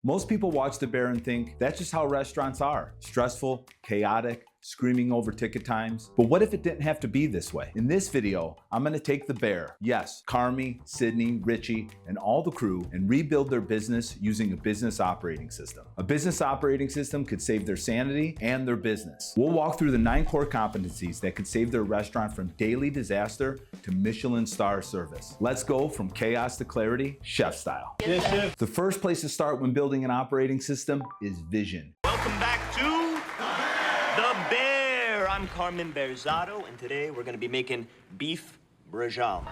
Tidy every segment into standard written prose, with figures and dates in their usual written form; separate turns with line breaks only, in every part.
Most people watch The Bear and think that's just how restaurants are. Stressful, chaotic, screaming over ticket times. But what if it didn't have to be this way? In this video, I'm gonna take The Bear, yes, Carmi, Sydney, Richie, and all the crew and rebuild their business using a business operating system. A business operating system could save their sanity and their business. We'll walk through the 9 core competencies that could save their restaurant from daily disaster to Michelin star service. Let's go from chaos to clarity, chef style.
Yes, chef.
The first place to start when building an operating system is vision.
Welcome back to The Bear. I'm Carmen Berzado, and today we're gonna be making beef brajal.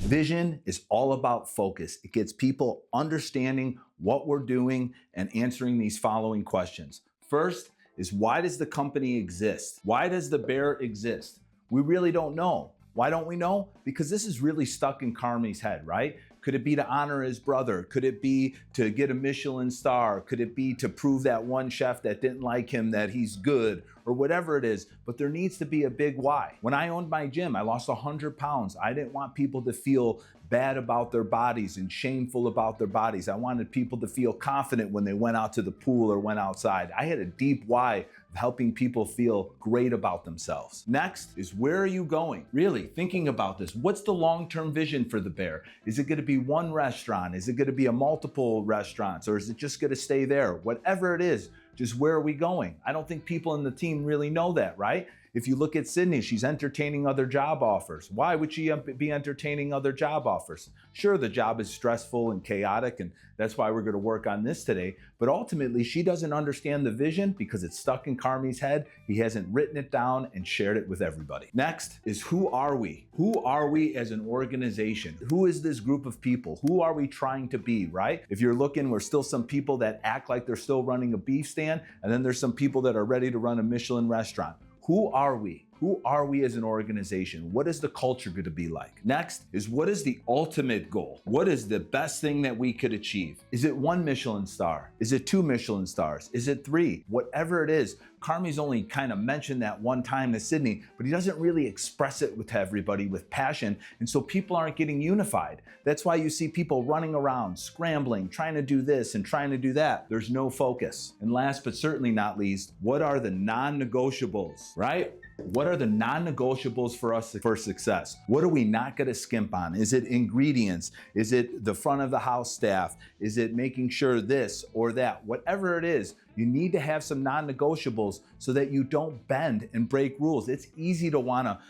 Vision is all about focus. It gets people understanding what we're doing and answering these following questions. First is, why does the company exist? Why does The Bear exist? We really don't know. Why don't we know? Because this is really stuck in Carmi's head, right? Could it be to honor his brother? Could it be to get a Michelin star? Could it be to prove that one chef that didn't like him that he's good, or whatever it is? But there needs to be a big why. When I owned my gym, I lost 100 pounds. I didn't want people to feel bad about their bodies and shameful about their bodies. I wanted people to feel confident when they went out to the pool or went outside. I had a deep why of helping people feel great about themselves. Next is, where are you going? Really thinking about this. What's the long-term vision for The Bear? Is it gonna be one restaurant? Is it gonna be a multiple restaurants? Or is it just gonna stay there? Whatever it is, just where are we going? I don't think people in the team really know that, right? If you look at Sydney, she's entertaining other job offers. Why would she be entertaining other job offers? Sure, the job is stressful and chaotic, and that's why we're gonna work on this today. But ultimately, she doesn't understand the vision because it's stuck in Carmi's head. He hasn't written it down and shared it with everybody. Next is, who are we? Who are we as an organization? Who is this group of people? Who are we trying to be, right? If you're looking, we're still some people that act like they're still running a beef stand, and then there's some people that are ready to run a Michelin restaurant. Who are we? Who are we as an organization? What is the culture going to be like? Next is, what is the ultimate goal? What is the best thing that we could achieve? Is it 1 Michelin star? Is it 2 Michelin stars? Is it 3? Whatever it is, Carmi's only kind of mentioned that one time to Sydney, but he doesn't really express it with everybody with passion. And so people aren't getting unified. That's why you see people running around, scrambling, trying to do this and trying to do that. There's no focus. And last but certainly not least, what are the non-negotiables, right? What are the non-negotiables for us for success? What are we not gonna skimp on? Is it ingredients? Is it the front of the house staff? Is it making sure this or that? Whatever it is, you need to have some non-negotiables so that you don't bend and break rules. It's easy to wanna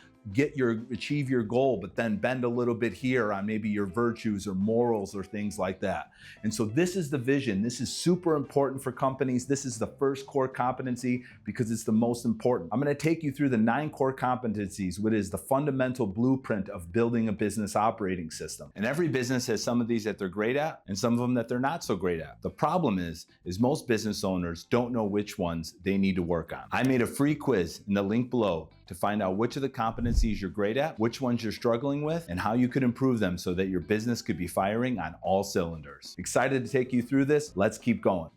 achieve your goal, but then bend a little bit here on maybe your virtues or morals or things like that. And so this is the vision. This is super important for companies. This is the first core competency because it's the most important. I'm gonna take you through the 9 core competencies, which is the fundamental blueprint of building a business operating system. And every business has some of these that they're great at and some of them that they're not so great at. The problem is most business owners don't know which ones they need to work on. I made a free quiz in the link below to find out which of the competencies you're great at, which ones you're struggling with, and how you could improve them so that your business could be firing on all cylinders. Excited to take you through this. Let's keep going.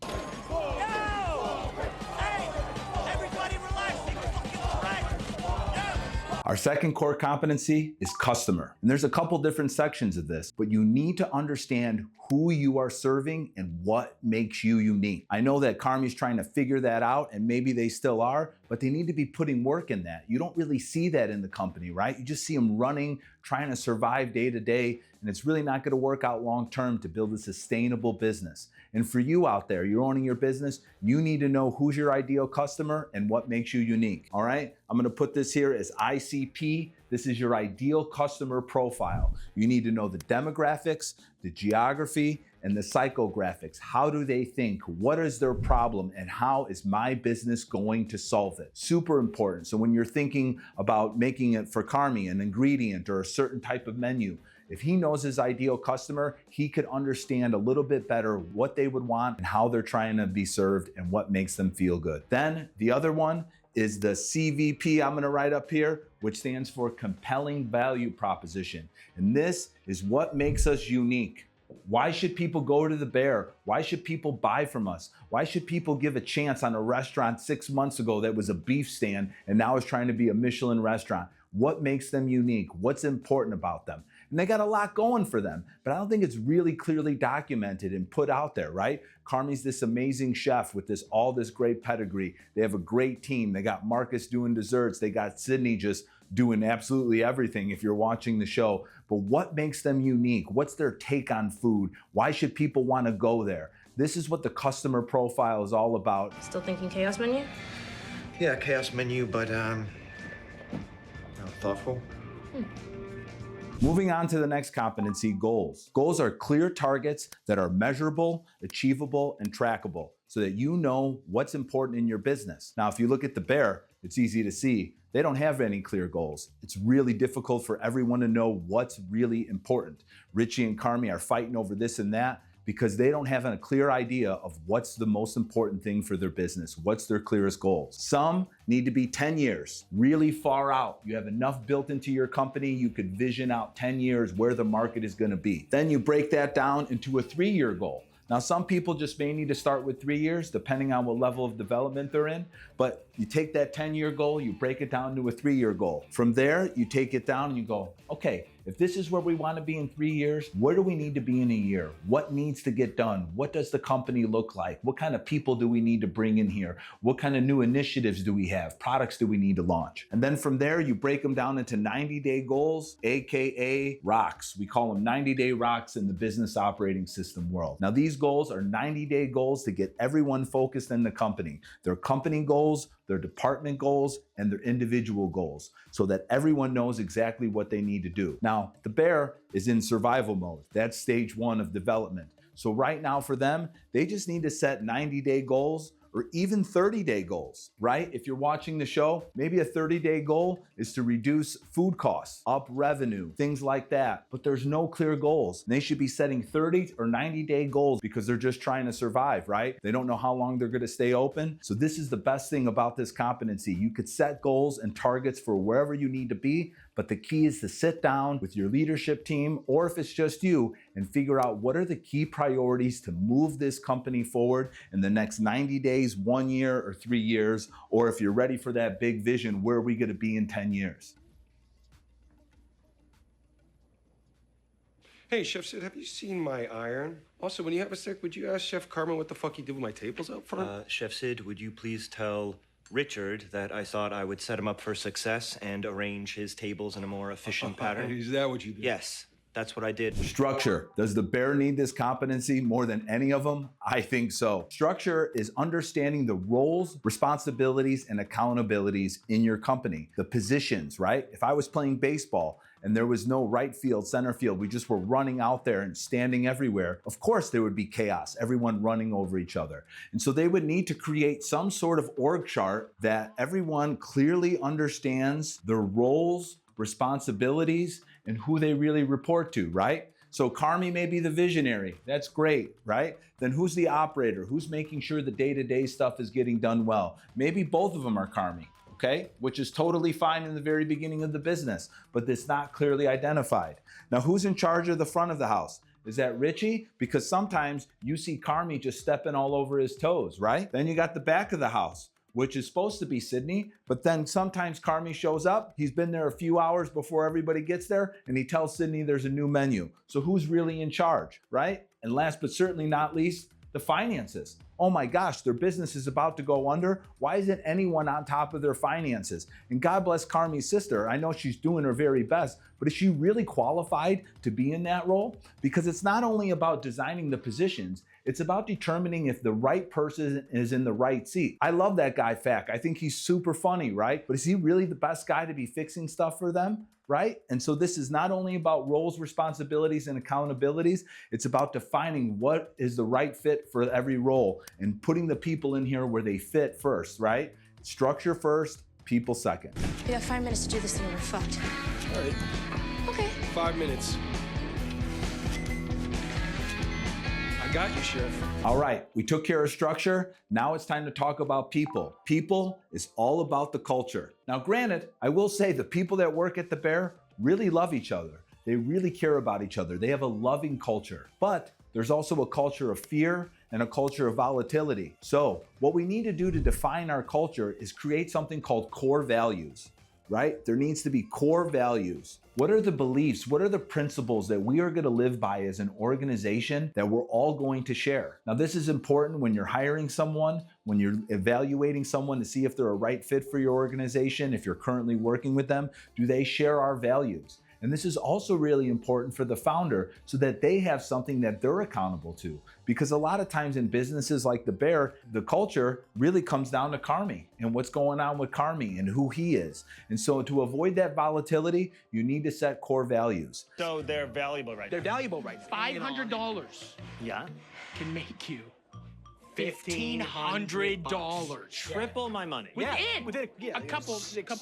Our second core competency is customer. And there's a couple different sections of this, but you need to understand who you are serving and what makes you unique. I know that Carmi's trying to figure that out, and maybe they still are, but they need to be putting work in that. You don't really see that in the company, right? You just see them running, trying to survive day to day, and it's really not gonna work out long-term to build a sustainable business. And for you out there, you're owning your business, you need to know who's your ideal customer and what makes you unique, all right? I'm gonna put this here as ICP. This is your ideal customer profile. You need to know the demographics, the geography, and the psychographics. How do they think? What is their problem? And how is my business going to solve it? Super important. So when you're thinking about making it for Carmi, an ingredient or a certain type of menu, if he knows his ideal customer, he could understand a little bit better what they would want and how they're trying to be served and what makes them feel good. Then the other one is the CVP I'm gonna write up here, which stands for compelling value proposition. And this is what makes us unique. Why should people go to The Bear? Why should people buy from us? Why should people give a chance on a restaurant 6 months ago that was a beef stand and now is trying to be a Michelin restaurant? What makes them unique? What's important about them? And they got a lot going for them, but I don't think it's really clearly documented and put out there, right? Carmi's this amazing chef with all this great pedigree. They have a great team. They got Marcus doing desserts. They got Sydney just doing absolutely everything if you're watching the show. But what makes them unique? What's their take on food? Why should people want to go there? This is what the customer profile is all about.
Still thinking chaos menu?
Yeah, chaos menu, but thoughtful.
Moving on to the next competency, goals. Goals are clear targets that are measurable, achievable, and trackable so that you know what's important in your business. Now, if you look at the Bear, it's easy to see. They don't have any clear goals. It's really difficult for everyone to know what's really important. Richie and Carmi are fighting over this and that because they don't have a clear idea of what's the most important thing for their business, what's their clearest goals. Some need to be 10 years, really far out. You have enough built into your company, you could vision out 10 years where the market is gonna be. Then you break that down into a 3-year goal. Now, some people just may need to start with 3 years, depending on what level of development they're in, but you take that 10-year goal, you break it down to a 3-year goal. From there, you take it down and you go, okay, if this is where we want to be in 3 years, where do we need to be in a year? What needs to get done? What does the company look like? What kind of people do we need to bring in here? What kind of new initiatives do we have? Products do we need to launch? And then from there, you break them down into 90-day goals, AKA rocks. We call them 90-day rocks in the business operating system world. Now, these goals are 90-day goals to get everyone focused in the company. They're company goals, their department goals, and their individual goals so that everyone knows exactly what they need to do. Now, the Bear is in survival mode. That's stage 1 of development. So right now for them, they just need to set 90-day goals or even 30-day goals, right? If you're watching the show, maybe a 30-day goal is to reduce food costs, up revenue, things like that. But there's no clear goals. They should be setting 30 or 90-day goals because they're just trying to survive, right? They don't know how long they're gonna stay open. So this is the best thing about this competency. You could set goals and targets for wherever you need to be, but the key is to sit down with your leadership team, or if it's just you, and figure out what are the key priorities to move this company forward in the next 90 days, 1 year, or 3 years, or if you're ready for that big vision, where are we gonna be in 10 years?
Hey, Chef Sid, have you seen my iron? Also, when you have a sec, would you ask Chef Carmen what the fuck he did with my tables out front?
Chef Sid, would you please tell Richard that I thought I would set him up for success and arrange his tables in a more efficient pattern?
Is that what you did?
Yes, that's what I did.
Structure. Does the Bear need this competency more than any of them? I think so. Structure is understanding the roles, responsibilities, and accountabilities in your company. The positions, right? If I was playing baseball and there was no right field, center field, we just were running out there and standing everywhere, of course there would be chaos, everyone running over each other. And so they would need to create some sort of org chart that everyone clearly understands their roles, responsibilities, and who they really report to, right? So Carmi may be the visionary, that's great, right? Then who's the operator? Who's making sure the day-to-day stuff is getting done well? Maybe both of them are Carmi. Okay, which is totally fine in the very beginning of the business, but it's not clearly identified. Now, who's in charge of the front of the house? Is that Richie? Because sometimes you see Carmi just stepping all over his toes, right? Then you got the back of the house, which is supposed to be Sydney, but then sometimes Carmi shows up, he's been there a few hours before everybody gets there, and he tells Sydney there's a new menu. So who's really in charge, right? And last but certainly not least, the finances. Oh my gosh, their business is about to go under. Why isn't anyone on top of their finances? And God bless Carmi's sister. I know she's doing her very best, but is she really qualified to be in that role? Because it's not only about designing the positions, it's about determining if the right person is in the right seat. I love that guy, Fack. I think he's super funny, right? But is he really the best guy to be fixing stuff for them? Right? And so this is not only about roles, responsibilities, and accountabilities, it's about defining what is the right fit for every role and putting the people in here where they fit first, right? Structure first, people second.
We got 5 minutes to do this thing or we're fucked.
All right.
Okay.
5 minutes. I got you, Chef.
All right, we took care of structure. Now it's time to talk about people. People is all about the culture. Now, granted, I will say the people that work at the Bear really love each other. They really care about each other. They have a loving culture, but there's also a culture of fear and a culture of volatility. So what we need to do to define our culture is create something called core values. right? There needs to be core values. What are the beliefs? What are the principles that we are going to live by as an organization that we're all going to share? Now, this is important when you're hiring someone, when you're evaluating someone to see if they're a right fit for your organization, if you're currently working with them. Do they share our values? And this is also really important for the founder so that they have something that they're accountable to. Because a lot of times in businesses like the Bear, the culture really comes down to Carmi and what's going on with Carmi and who he is. And so to avoid that volatility, you need to set core values.
So they're valuable right now.
They're valuable right now.
$500
Yeah?
can make you
$1,500. Triple my money.
within a couple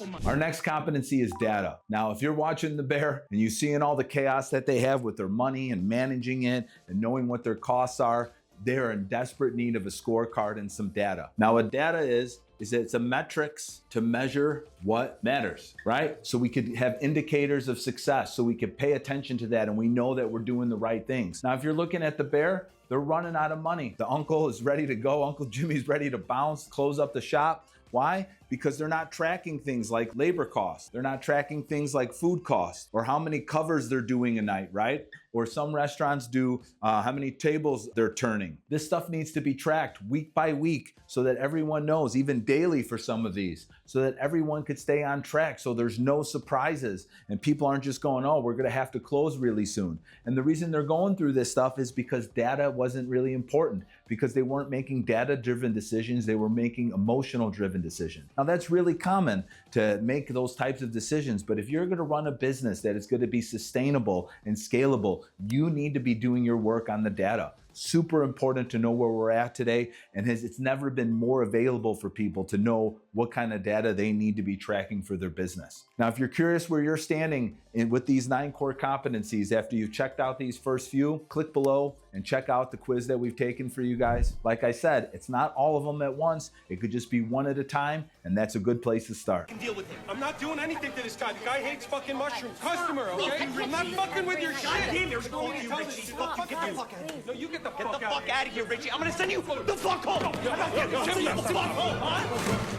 months.
Our next competency is data. Now, if you're watching the Bear and you're seeing all the chaos that they have with their money and managing it and knowing what their costs are, they're in desperate need of a scorecard and some data. Now, what data is that it's a metrics to measure what matters, right? So we could have indicators of success, so we could pay attention to that and we know that we're doing the right things. Now, if you're looking at the Bear, they're running out of money. The uncle is ready to go. Uncle Jimmy's ready to bounce, close up the shop. Why? Because they're not tracking things like labor costs. They're not tracking things like food costs or how many covers they're doing a night, right? Or some restaurants do how many tables they're turning. This stuff needs to be tracked week by week so that everyone knows, even daily for some of these, so that everyone could stay on track so there's no surprises and people aren't just going, oh, we're gonna have to close really soon. And the reason they're going through this stuff is because data wasn't really important, because they weren't making data-driven decisions, they were making emotional-driven decisions. Now that's really common to make those types of decisions, but if you're gonna run a business that is gonna be sustainable and scalable, you need to be doing your work on the data. Super important to know where we're at today, and it's never been more available for people to know what kind of data they need to be tracking for their business. Now, if you're curious where you're standing with these 9 core competencies after you've checked out these first few, click below and check out the quiz that we've taken for you guys. Like I said, it's not all of them at once. It could just be one at a time, and that's a good place to start.
Deal with him.
I'm not doing anything to this guy. The guy hates fucking mushrooms. Customer, okay? I'm not fucking with your shit.
Goddamn, there's
You want me to tell
Richie.
this?
Fuck you can do.
No, you get the
Get
fuck
the
out
fuck
of here.
out of here, Richie. I'm gonna send you the fuck home. Get the fuck home, huh?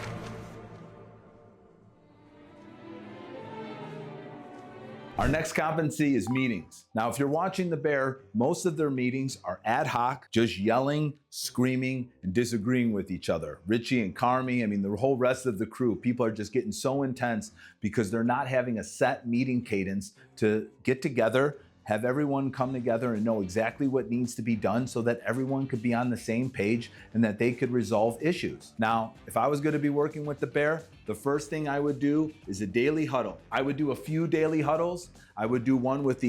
Our next competency is meetings. Now, if you're watching the Bear, most of their meetings are ad hoc, just yelling, screaming, and disagreeing with each other. Richie and Carmi, I mean, the whole rest of the crew, people are just getting so intense because they're not having a set meeting cadence to get together, have everyone come together and know exactly what needs to be done so that everyone could be on the same page and that they could resolve issues. Now, if I was going to be working with the Bear, the first thing I would do is a daily huddle. I would do a few daily huddles. I would do one with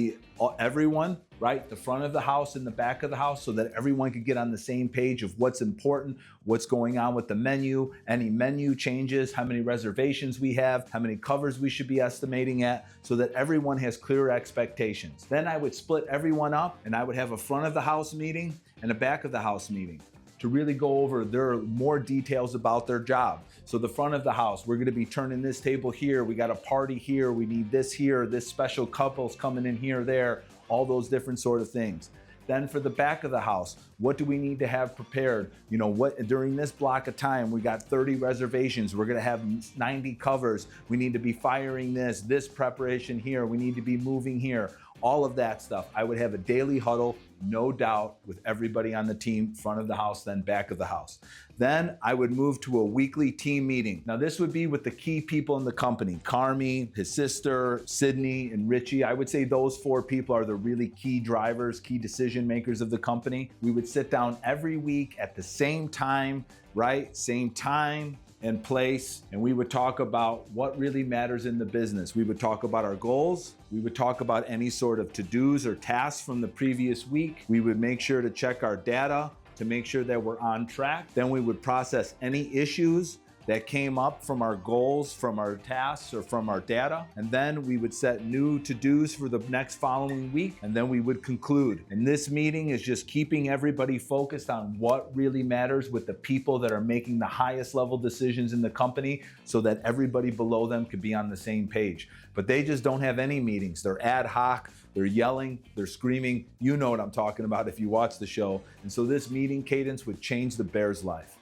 everyone, right? The front of the house and the back of the house, so that everyone could get on the same page of what's important, what's going on with the menu, any menu changes, how many reservations we have, how many covers we should be estimating at, so that everyone has clear expectations. Then I would split everyone up and I would have a front of the house meeting and a back of the house meeting to really go over their more details about their job. So the front of the house, we're gonna be turning this table here, we got a party here, we need this here, this special couple's coming in here, there, all those different sort of things. Then for the back of the house, what do we need to have prepared? You know, what during this block of time, we got 30 reservations, we're gonna have 90 covers, we need to be firing this preparation here, we need to be moving here, all of that stuff. I would have a daily huddle, no doubt, with everybody on the team, front of the house, then back of the house. Then I would move to a weekly team meeting. Now this would be with the key people in the company, Carmi, his sister, Sydney, and Richie. I would say those 4 people are the really key drivers, key decision makers of the company. We would sit down every week at the same time, right? Same time and place, and we would talk about what really matters in the business. We would talk about our goals. We would talk about any sort of to-dos or tasks from the previous week. We would make sure to check our data to make sure that we're on track. Then we would process any issues that came up from our goals, from our tasks, or from our data. And then we would set new to-dos for the next following week, and then we would conclude. And this meeting is just keeping everybody focused on what really matters with the people that are making the highest level decisions in the company, so that everybody below them could be on the same page. But they just don't have any meetings. They're ad hoc, they're yelling, they're screaming. You know what I'm talking about if you watch the show. And so this meeting cadence would change the Bear's life.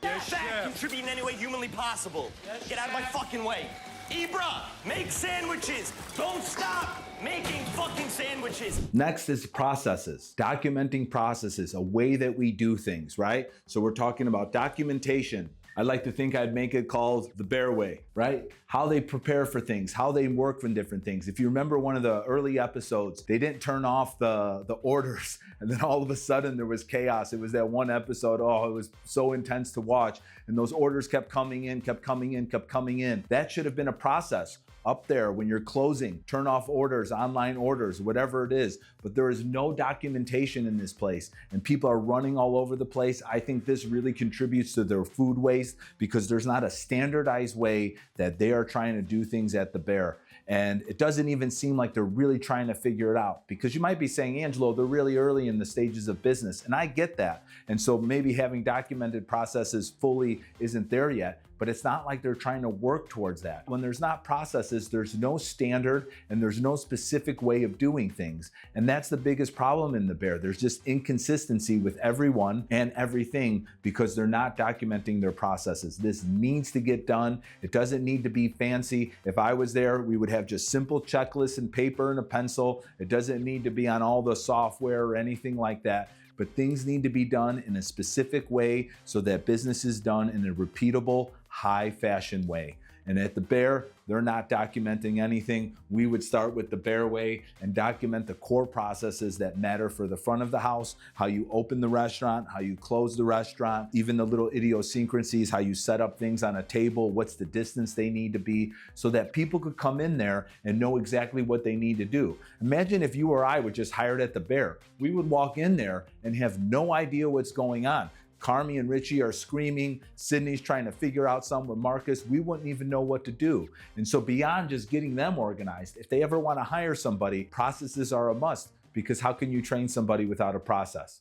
Contribute in any way humanly possible. Get out of my fucking way. Ibra, make sandwiches. Don't stop making fucking sandwiches.
Next is processes, documenting processes, a way that we do things, right? So we're talking about documentation. I like to think I'd make it called the Bear Way, right? How they prepare for things, how they work for different things. If you remember one of the early episodes, they didn't turn off the orders, and then all of a sudden there was chaos. It was that one episode, oh, it was so intense to watch, and those orders kept coming in, kept coming in, kept coming in. That should have been a process. Up there when you're closing, turn off orders, online orders, whatever it is. But there is no documentation in this place and people are running all over the place. I think this really contributes to their food waste because there's not a standardized way that they are trying to do things at the Bear. And it doesn't even seem like they're really trying to figure it out, because you might be saying, Angelo, they're really early in the stages of business. And I get that. And so maybe having documented processes fully isn't there yet, but it's not like they're trying to work towards that. When there's not processes, there's no standard and there's no specific way of doing things. And that's the biggest problem in the Bear. There's just inconsistency with everyone and everything because they're not documenting their processes. This needs to get done. It doesn't need to be fancy. If I was there, we would have just simple checklists and paper and a pencil. It doesn't need to be on all the software or anything like that. But things need to be done in a specific way so that business is done in a repeatable, high fashion way. And at the Bear, they're not documenting anything. We would start with the Bear Way and document the core processes that matter for the front of the house, how you open the restaurant, how you close the restaurant, even the little idiosyncrasies, how you set up things on a table, what's the distance they need to be, so that people could come in there and know exactly what they need to do. Imagine if you or I were just hired at the Bear. We would walk in there and have no idea what's going on. Carmi and Richie are screaming, Sydney's trying to figure out something with Marcus. We wouldn't even know what to do. And so beyond just getting them organized, if they ever want to hire somebody, processes are a must, because how can you train somebody without a process?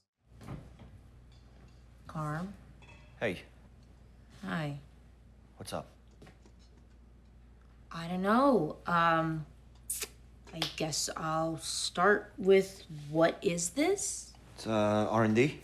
Carm?
Hey,
Hi.
what's up?
I don't know. I guess I'll start with, what is this?
It's R&D?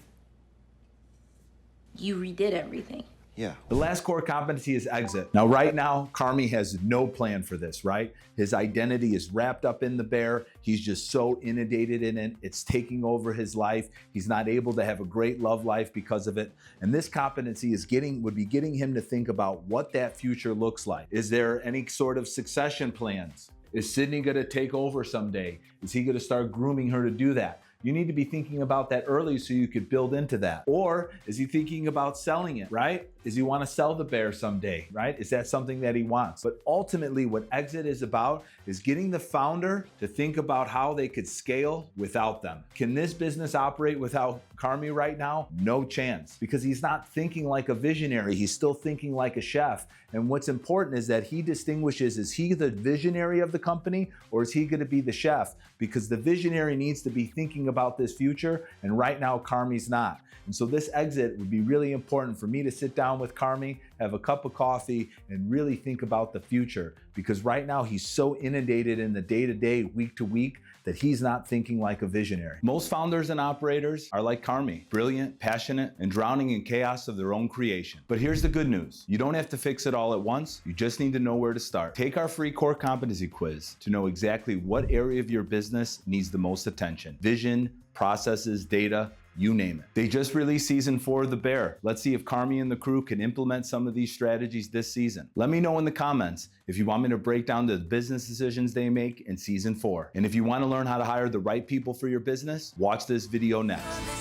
You redid everything.
Yeah.
The last core competency is exit. Now, right now, Carmi has no plan for this, right? His identity is wrapped up in the Bear. He's just so inundated in it. It's taking over his life. He's not able to have a great love life because of it. And this competency would be getting him to think about what that future looks like. Is there any sort of succession plans? Is Sydney gonna take over someday? Is he gonna start grooming her to do that? You need to be thinking about that early so you could build into that. Or is he thinking about selling it, right? Does he want to sell the Bear someday, right? Is that something that he wants? But ultimately what exit is about is getting the founder to think about how they could scale without them. Can this business operate without Carmi right now? No chance, because he's not thinking like a visionary. He's still thinking like a chef. And what's important is that he distinguishes, is he the visionary of the company or is he going to be the chef? Because the visionary needs to be thinking about this future, and right now Carmi's not. And so this exit would be really important for me to sit down with Carmi, have a cup of coffee, and really think about the future. Because right now he's so inundated in the day-to-day, week-to-week, that he's not thinking like a visionary. Most founders and operators are like Carmi, brilliant, passionate, and drowning in chaos of their own creation. But here's the good news. You don't have to fix it all at once. You just need to know where to start. Take our free core competency quiz to know exactly what area of your business needs the most attention. Vision, processes, data, you name it. They just released season 4 of The Bear. Let's see if Carmi and the crew can implement some of these strategies this season. Let me know in the comments if you want me to break down the business decisions they make in season 4. And if you want to learn how to hire the right people for your business, watch this video next.